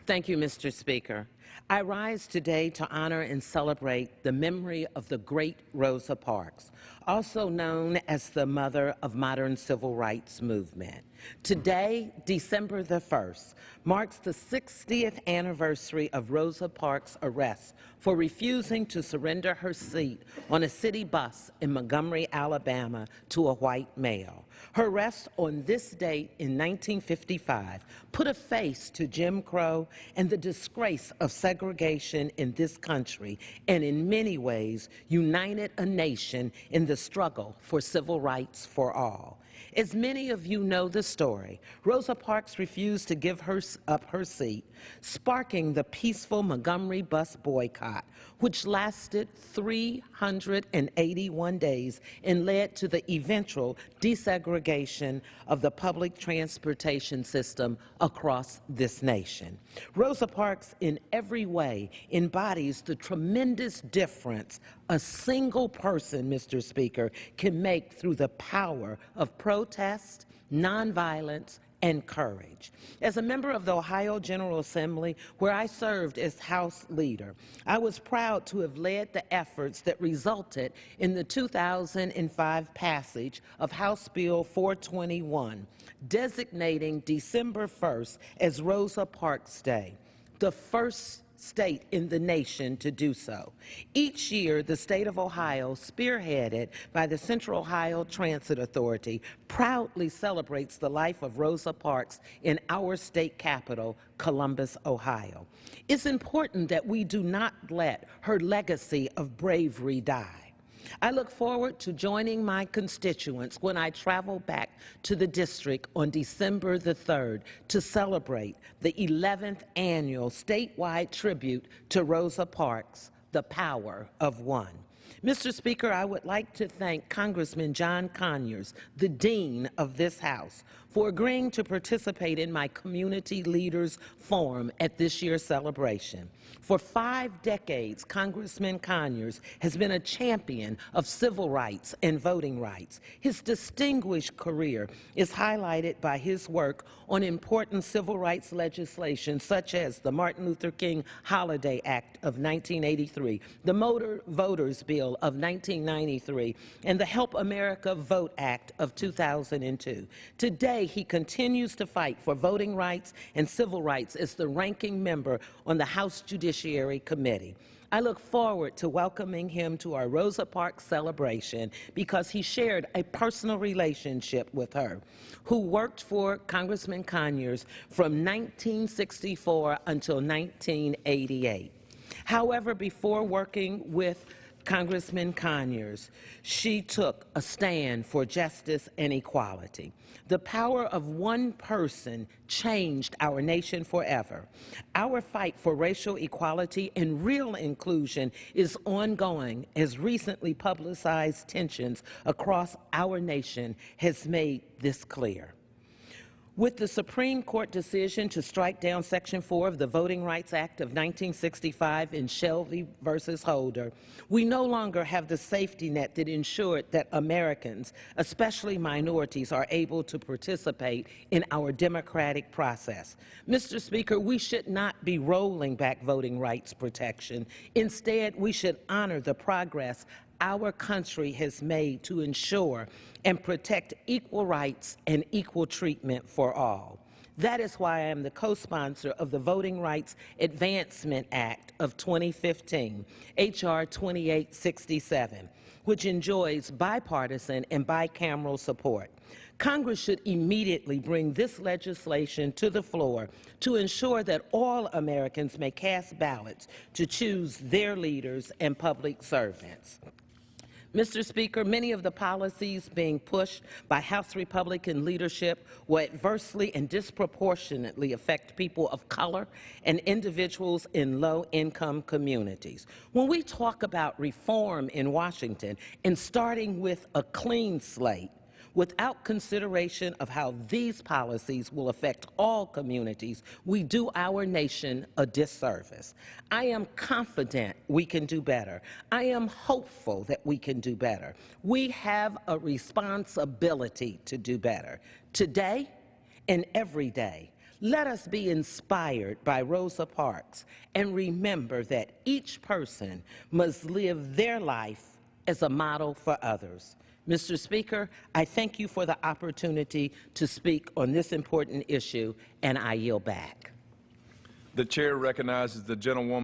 Thank you, Mr. Speaker. I rise today to honor and celebrate the memory of the great Rosa Parks, also known as the mother of modern civil rights movement. Today, December the 1st, marks the 60th anniversary of Rosa Parks' arrest for refusing to surrender her seat on a city bus in Montgomery, Alabama, to a white male. Her arrest on this date in 1955 put a face to Jim Crow and the disgrace of segregation in this country, and in many ways united a nation in the struggle for civil rights for all. As many of you know the story, Rosa Parks refused to give up her seat, sparking the peaceful Montgomery bus boycott, which lasted 381 days and led to the eventual desegregation of the public transportation system across this nation. Rosa Parks, in every way, embodies the tremendous difference a single person, Mr. Speaker, can make through the power of protest, nonviolence, and courage. As a member of the Ohio General Assembly, where I served as House Leader, I was proud to have led the efforts that resulted in the 2005 passage of House Bill 421, designating December 1st as Rosa Parks Day, the first state in the nation to do so. Each year, the state of Ohio, spearheaded by the Central Ohio Transit Authority, proudly celebrates the life of Rosa Parks in our state capital, Columbus, Ohio. It's important that we do not let her legacy of bravery die. I look forward to joining my constituents when I travel back to the district on December the 3rd to celebrate the 11th annual statewide tribute to Rosa Parks, The Power of One. Mr. Speaker, I would like to thank Congressman John Conyers, the Dean of this House, for agreeing to participate in my Community Leaders Forum at this year's celebration. For 5 decades, Congressman Conyers has been a champion of civil rights and voting rights. His distinguished career is highlighted by his work on important civil rights legislation such as the Martin Luther King Holiday Act of 1983, the Motor Voters Bill of 1993, and the Help America Vote Act of 2002. Today, he continues to fight for voting rights and civil rights as the ranking member on the House Judiciary Committee. I look forward to welcoming him to our Rosa Parks celebration because he shared a personal relationship with her, who worked for Congressman Conyers from 1964 until 1988. However, before working with Congressman Conyers, she took a stand for justice and equality. The power of one person changed our nation forever. Our fight for racial equality and real inclusion is ongoing, as recently publicized tensions across our nation has made this clear. With the Supreme Court decision to strike down Section 4 of the Voting Rights Act of 1965 in Shelby versus Holder, we no longer have the safety net that ensured that Americans, especially minorities, are able to participate in our democratic process. Mr. Speaker, we should not be rolling back voting rights protection. Instead, we should honor the progress our country has made to ensure and protect equal rights and equal treatment for all. That is why I am the co-sponsor of the Voting Rights Advancement Act of 2015, H.R. 2867, which enjoys bipartisan and bicameral support. Congress should immediately bring this legislation to the floor to ensure that all Americans may cast ballots to choose their leaders and public servants. Mr. Speaker, many of the policies being pushed by House Republican leadership will adversely and disproportionately affect people of color and individuals in low-income communities. When we talk about reform in Washington and starting with a clean slate, without consideration of how these policies will affect all communities, we do our nation a disservice. I am confident we can do better. I am hopeful that we can do better. We have a responsibility to do better. Today and every day, Let us be inspired by Rosa Parks and remember that each person must live their life as a model for others. Mr. Speaker, I thank you for the opportunity to speak on this important issue, and I yield back. The chair recognizes the gentlewoman.